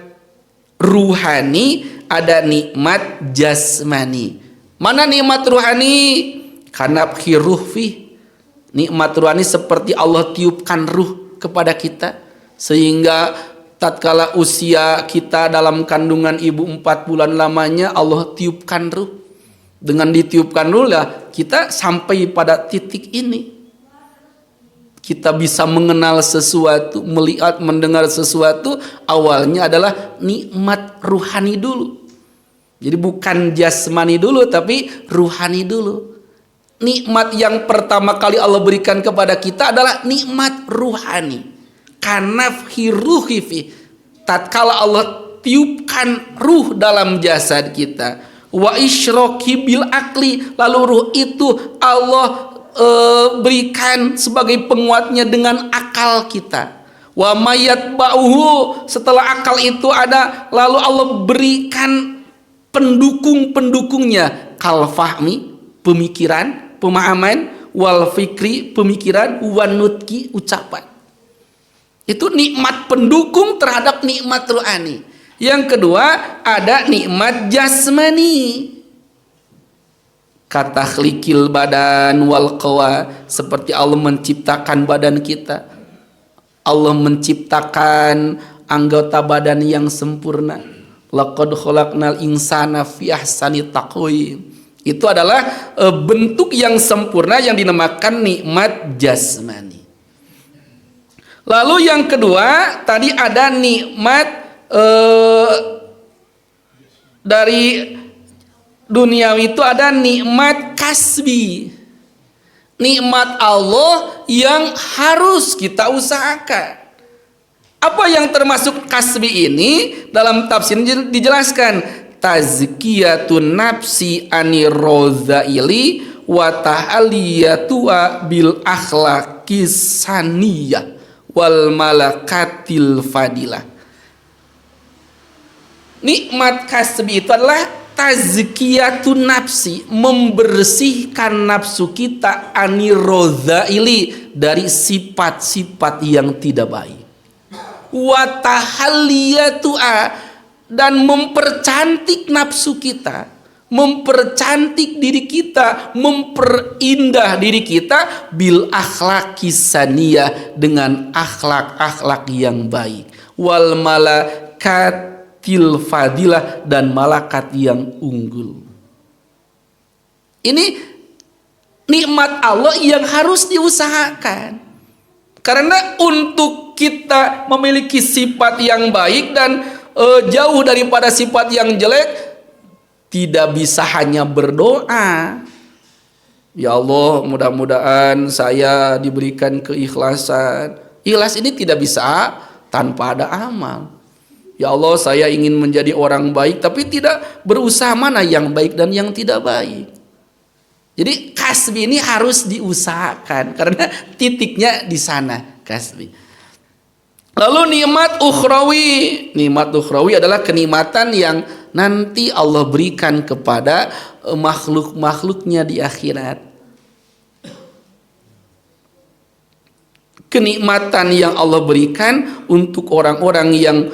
ruhani, ada nikmat jasmani. Mana nikmat ruhani? Karena ruh fi. Nikmat ruhani seperti Allah tiupkan ruh kepada kita, sehingga tatkala usia kita dalam kandungan ibu 4 bulan lamanya Allah tiupkan ruh. Dengan ditiupkan ruh lah kita sampai pada titik ini. Kita bisa mengenal sesuatu, melihat, mendengar sesuatu, awalnya adalah nikmat ruhani dulu. Jadi bukan jasmani dulu, tapi ruhani dulu. Nikmat yang pertama kali Allah berikan kepada kita adalah nikmat ruhani. Karena ruhi fi, tatkala Allah tiupkan ruh dalam jasad kita, wa isyraki bil akli, lalu ruh itu Allah berikan sebagai penguatnya dengan akal kita. Wa mayat ba'uhu, setelah akal itu ada, lalu Allah berikan pendukung-pendukungnya, kal fahmi, pemikiran, pemahaman, wal fikri, pemikiran, wan nutki, ucapan. Itu nikmat pendukung terhadap nikmat ruhani. Yang kedua ada nikmat jasmani, katakhlikil badan wal qawa, seperti Allah menciptakan badan kita, Allah menciptakan anggota badan yang sempurna. Laqad khalaqnal insana fi ahsani taqwim. Itu adalah bentuk yang sempurna yang dinamakan nikmat jasmani. Lalu yang kedua tadi ada nikmat dari duniawi, itu ada nikmat kasbi, nikmat Allah yang harus kita usahakan. Apa yang termasuk kasbi ini? Dalam tafsir dijelaskan, tazkiyatun nafsi anir rozaili wa ta'aliyatu bil akhlaqis saniyah wal malakatil fadilah. Nikmat kasbi itu adalah tazkiyatun nafsi, membersihkan nafsu kita anirodzaili, dari sifat-sifat yang tidak baik. Wa tahalliyatu'a, dan mempercantik nafsu kita, mempercantik diri kita, memperindah diri kita bil akhlaqis saniyah, dengan akhlak-akhlak yang baik, wal malakatil fadilah, dan malakat yang unggul. Ini nikmat Allah yang harus diusahakan. Karena untuk kita memiliki sifat yang baik dan jauh daripada sifat yang jelek, tidak bisa hanya berdoa. Ya Allah, mudah-mudahan saya diberikan keikhlasan. Ikhlas ini tidak bisa tanpa ada amal. Ya Allah, saya ingin menjadi orang baik tapi tidak berusaha mana yang baik dan yang tidak baik. Jadi kasbi ini harus diusahakan karena titiknya di sana kasbi. Lalu nikmat ukhrawi. Nikmat ukhrawi adalah kenikmatan yang nanti Allah berikan kepada makhluk-makhluknya di akhirat. Kenikmatan yang Allah berikan untuk orang-orang yang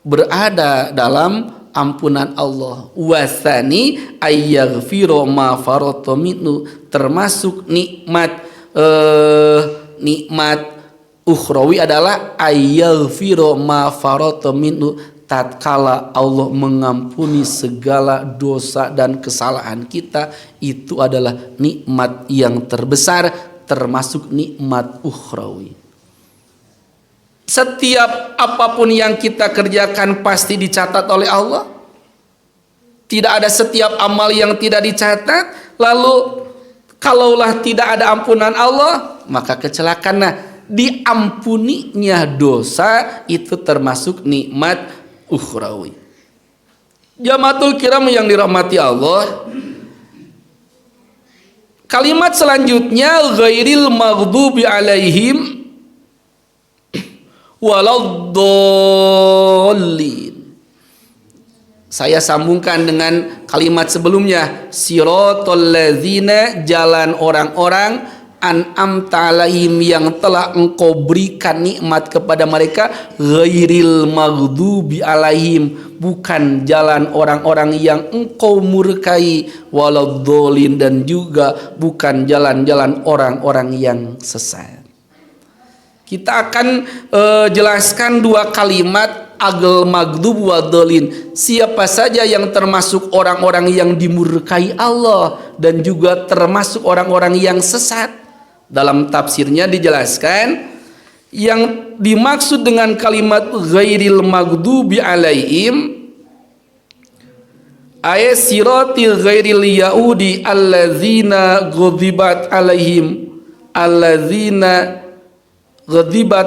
berada dalam ampunan Allah. Wasani ayyaghfiru ma farata minhu, termasuk nikmat ukhrawi adalah ayyaghfiru ma farata minhu, tatkala Allah mengampuni segala dosa dan kesalahan kita, itu adalah nikmat yang terbesar, termasuk nikmat ukhrawi. Setiap apapun yang kita kerjakan pasti dicatat oleh Allah. Tidak ada setiap amal yang tidak dicatat. Lalu kalaulah tidak ada ampunan Allah, maka kecelakaan. Nah, diampuninya dosa itu termasuk nikmat ukhrawi. Jamaatul kiram yang dirahmati Allah, kalimat selanjutnya ghairil maghdubi alaihim waladdallin. Saya sambungkan dengan kalimat sebelumnya, siratal ladzina, jalan orang-orang an'amta alaihim, yang telah engkau berikan nikmat kepada mereka, ghairil maghdubi alaihim, bukan jalan orang-orang yang engkau murkai, waladdallin, dan juga bukan jalan-jalan orang-orang yang sesat. Kita akan jelaskan dua kalimat agel maghdub wa dhalin. Siapa saja yang termasuk orang-orang yang dimurkai Allah dan juga termasuk orang-orang yang sesat. Dalam tafsirnya dijelaskan yang dimaksud dengan kalimat ghairil maghdubi alaihim ayat siratil ghairil yaudi alladzina ghadibat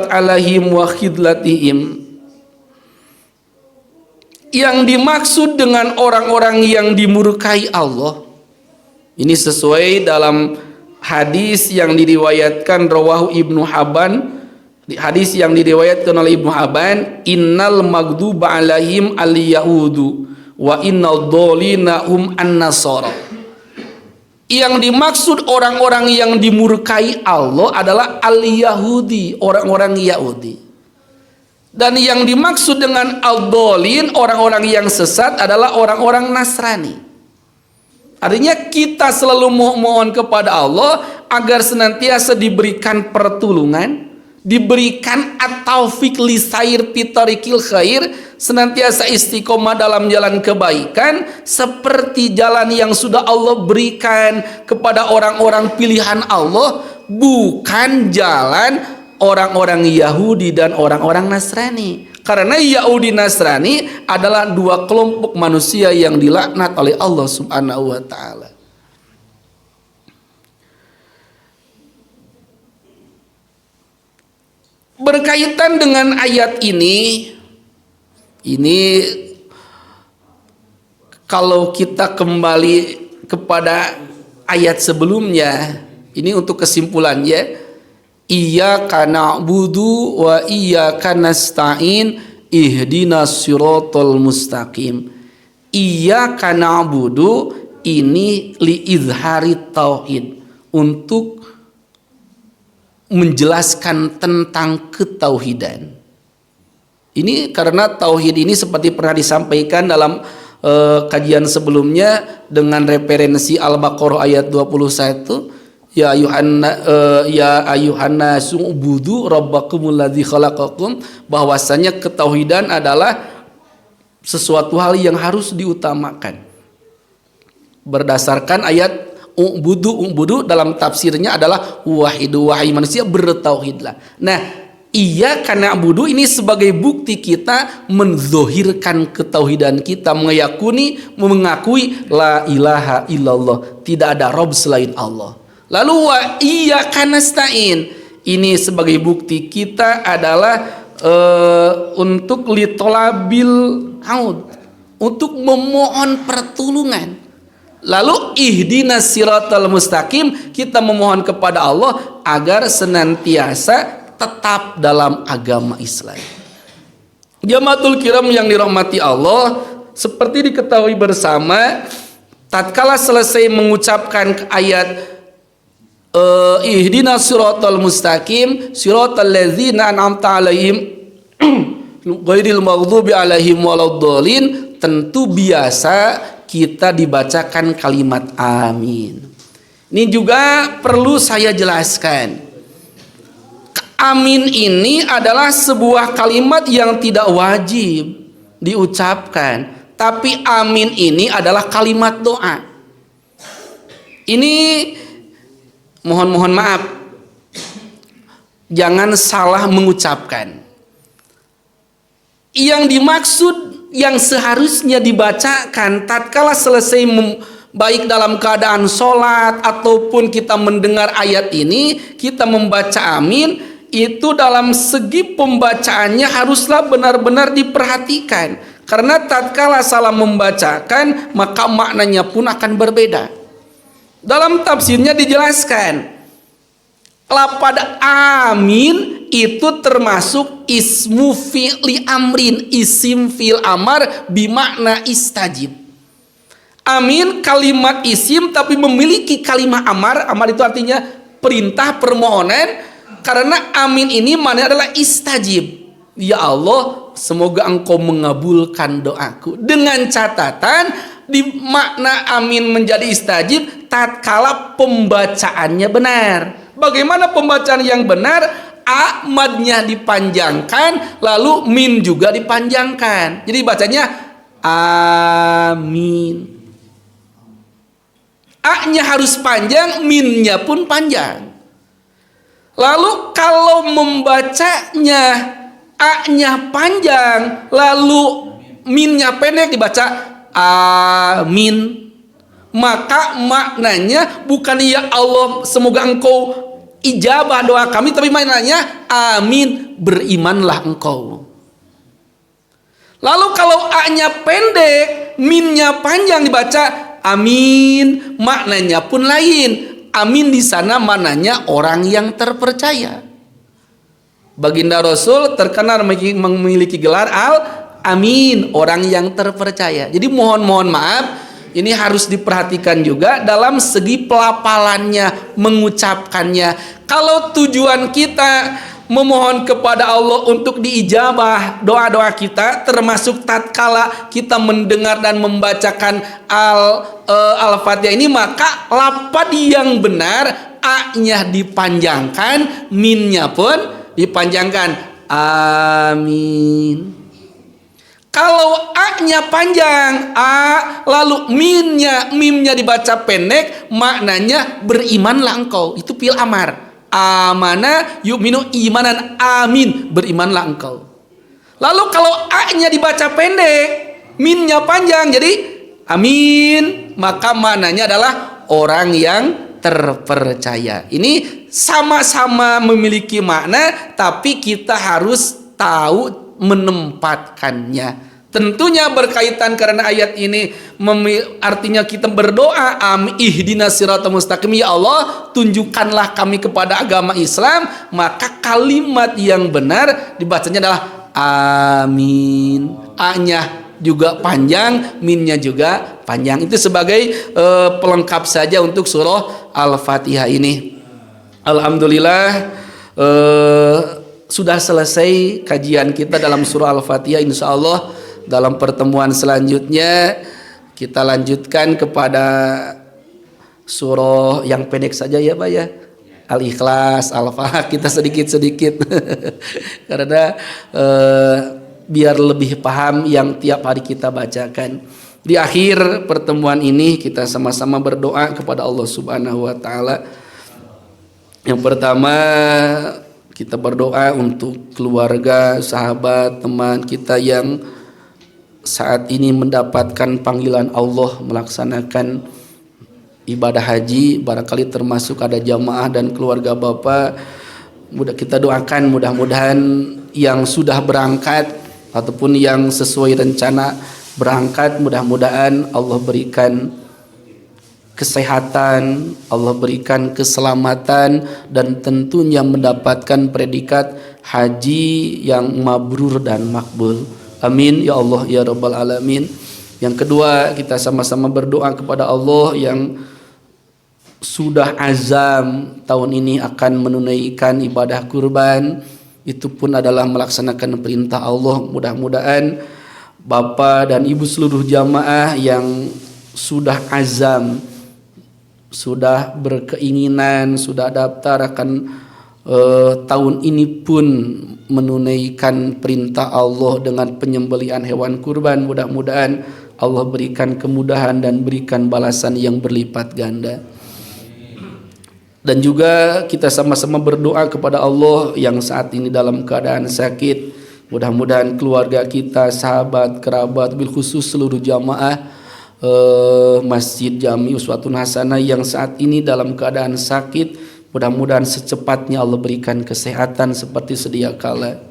alaihim wa khidlatihim. Yang dimaksud dengan orang-orang yang dimurkai Allah ini sesuai dalam hadis yang diriwayatkan rawahu Ibnu Hibban, hadis yang diriwayatkan oleh Ibnu Hibban, innal maghduba alaihim al-yahudu wa innal dhalina hum an-nasara. Yang dimaksud orang-orang yang dimurkai Allah adalah al-Yahudi, orang-orang Yahudi. Dan yang dimaksud dengan al-dhalin, orang-orang yang sesat, adalah orang-orang Nasrani. Artinya kita selalu mohon kepada Allah agar senantiasa diberikan pertolongan, diberikan at-taufiq li sair fi tariqil khair, senantiasa istiqomah dalam jalan kebaikan seperti jalan yang sudah Allah berikan kepada orang-orang pilihan Allah, bukan jalan orang-orang Yahudi dan orang-orang Nasrani. Karena Yahudi Nasrani adalah dua kelompok manusia yang dilaknat oleh Allah Subhanahu wa taala. Berkaitan dengan ayat ini kalau kita kembali kepada ayat sebelumnya, ini untuk kesimpulannya, iyyaka na'budu wa iyyaka nasta'in ihdinas siratal mustaqim. Iyyaka na'budu ini li izhari tauhid, untuk menjelaskan tentang ketauhidan. Ini karena tauhid ini seperti pernah disampaikan dalam kajian sebelumnya dengan referensi Al-Baqarah ayat 21, ya ayuhanna su'budu rabbakumul ladzi khalaqakum, bahwasanya ketauhidan adalah sesuatu hal yang harus diutamakan. Berdasarkan ayat ubudu dalam tafsirnya adalah wahidu, wahai manusia bertauhidlah. Nah, Iyyaka na'budu ini sebagai bukti kita menzohirkan ketauhidan kita, mengakui la ilaha illallah, tidak ada Rabb selain Allah. Lalu wa iyyaka nasta'in ini sebagai bukti kita adalah untuk litolabil aud, untuk memohon pertolongan. Lalu ihdinas siratal mustaqim, kita memohon kepada Allah agar senantiasa tetap dalam agama Islam. Jamaatul kiram yang dirahmati Allah, seperti diketahui bersama, tatkala selesai mengucapkan ayat ihdinas siratal mustaqim siratal ladzina an'amta 'alaihim ghairil maghdubi 'alaihim waladdallin, tentu biasa kita dibacakan kalimat amin. Ini juga perlu saya jelaskan. Amin ini adalah sebuah kalimat yang tidak wajib diucapkan, tapi amin ini adalah kalimat doa. Ini mohon maaf, jangan salah mengucapkan. Yang dimaksud yang seharusnya dibacakan tatkala selesai baik dalam keadaan sholat ataupun kita mendengar ayat ini, kita membaca amin, itu dalam segi pembacaannya haruslah benar-benar diperhatikan, karena tatkala salah membacakan maka maknanya pun akan berbeda. Dalam tafsirnya dijelaskan lafaz amin itu termasuk ismu fi'li amrin, isim fi'il amar bimakna istajib. Amin kalimat isim tapi memiliki kalimat amar. Amar itu artinya perintah, permohonan. Karena amin ini maknanya adalah istajib. Ya Allah, semoga engkau mengabulkan doaku. Dengan catatan di makna amin menjadi istajib tatkala pembacaannya benar. Bagaimana pembacaan yang benar? A-madnya dipanjangkan, lalu min juga dipanjangkan. Jadi bacanya amin. A-nya harus panjang, min-nya pun panjang. Lalu kalau membacanya A-nya panjang, lalu min-nya pendek dibaca amin, maka maknanya bukan ya Allah semoga engkau ijabah doa kami, tapi maknanya amin, berimanlah engkau. Lalu kalau A-nya pendek, min-nya panjang dibaca amin, maknanya pun lain. Amin di sana mananya orang yang terpercaya. Baginda Rasul terkenal memiliki gelar al-amin, orang yang terpercaya. Jadi mohon maaf, ini harus diperhatikan juga dalam segi pelafalannya, mengucapkannya. Kalau tujuan kita memohon kepada Allah untuk diijabah doa-doa kita, termasuk tatkala kita mendengar dan membacakan Al-Fatihah ini, maka lafaz yang benar A-nya dipanjangkan, min-nya pun dipanjangkan amin. Kalau A-nya panjang A, lalu mimnya dibaca pendek, maknanya berimanlah engkau. Itu fi'il amar. Amana yu'minu imanan, amin, berimanlah engkau. Lalu kalau A-nya dibaca pendek, min-nya panjang, jadi amin, maka maknanya adalah orang yang terpercaya. Ini sama-sama memiliki makna, tapi kita harus tahu menempatkannya. Tentunya berkaitan karena ayat ini artinya kita berdoa ihdinas siratal mustaqim, ya Allah tunjukkanlah kami kepada agama Islam, maka kalimat yang benar dibacanya adalah amin. A-nya juga panjang, min-nya juga panjang. Itu sebagai pelengkap saja untuk surah Al-Fatihah ini. Alhamdulillah sudah selesai kajian kita dalam surah Al-Fatihah. Insya Allah dalam pertemuan selanjutnya kita lanjutkan kepada surah yang pendek saja ya Pak ya, Al-Ikhlas, Al-Falaq, kita sedikit-sedikit karena biar lebih paham yang tiap hari kita bacakan. Di akhir pertemuan ini kita sama-sama berdoa kepada Allah Subhanahu wa taala. Yang pertama, Kita berdoa untuk keluarga, sahabat, teman kita yang saat ini mendapatkan panggilan Allah melaksanakan ibadah haji, barangkali termasuk ada jamaah dan keluarga Bapak. Kita doakan mudah-mudahan yang sudah berangkat ataupun yang sesuai rencana berangkat, mudah-mudahan Allah berikan kesehatan, Allah berikan keselamatan, dan tentunya mendapatkan predikat haji yang mabrur dan makbul. Amin ya Allah ya Rabbal Alamin. Yang kedua, kita sama-sama berdoa kepada Allah yang sudah azam tahun ini akan menunaikan ibadah kurban, itu pun adalah melaksanakan perintah Allah. Mudah-mudahan Bapak dan Ibu seluruh jamaah yang sudah azam, sudah berkeinginan, sudah daftar akan tahun ini pun menunaikan perintah Allah dengan penyembelihan hewan kurban. Mudah-mudahan Allah berikan kemudahan dan berikan balasan yang berlipat ganda. Dan juga kita sama-sama berdoa kepada Allah yang saat ini dalam keadaan sakit. Mudah-mudahan keluarga kita, sahabat, kerabat, bil khusus seluruh jamaah Masjid Jami Uswatun Hasanah yang saat ini dalam keadaan sakit, mudah-mudahan secepatnya Allah berikan kesehatan seperti sedia kala.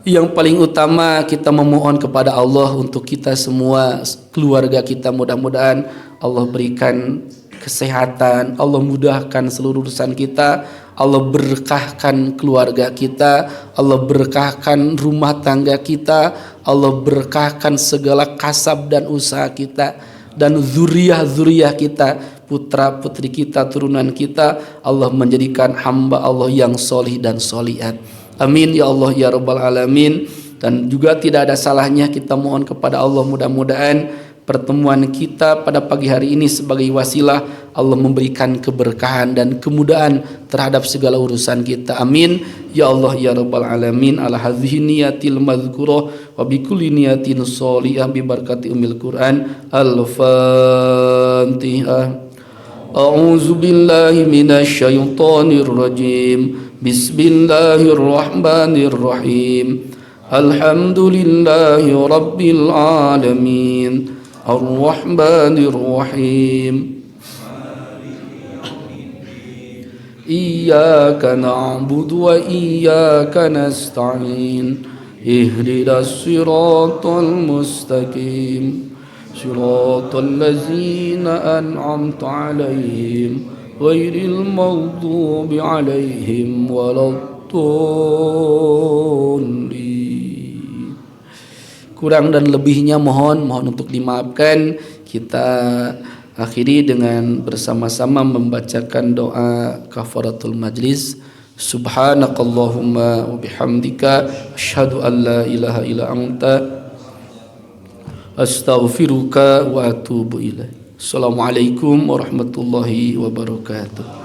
Yang paling utama kita memohon kepada Allah untuk kita semua, keluarga kita, mudah-mudahan Allah berikan kesehatan, Allah mudahkan seluruh urusan kita, Allah berkahkan keluarga kita, Allah berkahkan rumah tangga kita, Allah berkahkan segala kasab dan usaha kita, dan zuriyah-zuriyah kita, putra-putri kita, turunan kita, Allah menjadikan hamba Allah yang solih dan solihat. Amin ya Allah ya Rabbal Alamin. Dan juga tidak ada salahnya kita mohon kepada Allah, mudah-mudahan pertemuan kita pada pagi hari ini sebagai wasilah Allah memberikan keberkahan dan kemudahan terhadap segala urusan kita. Amin ya Allah ya Rabbal Alamin. Ala hadhihi niyatil madhkurah wa bi kulli niyatin sholihah bi barakati umil Quran. Al-Fatihah. A'udzu billahi minasy syaithanir rajim. Bismillahirrahmanirrahim. Alhamdulillahi rabbil alamin. Ar-Rahmanir Rahim. Iyyaka na'budu wa iyyaka nasta'in. Ihdinas siratal mustaqim. Siratal ladzina an'amta 'alaihim ghairil maghdubi 'alaihim waladdallin. Kurang dan lebihnya mohon untuk dimaafkan. Kita akhiri dengan bersama-sama membacakan doa kafaratul majlis. Subhanakallahumma wa bihamdika asyhadu an la ilaha illa anta astaghfiruka wa atubu ilaik. Assalamualaikum warahmatullahi wabarakatuh.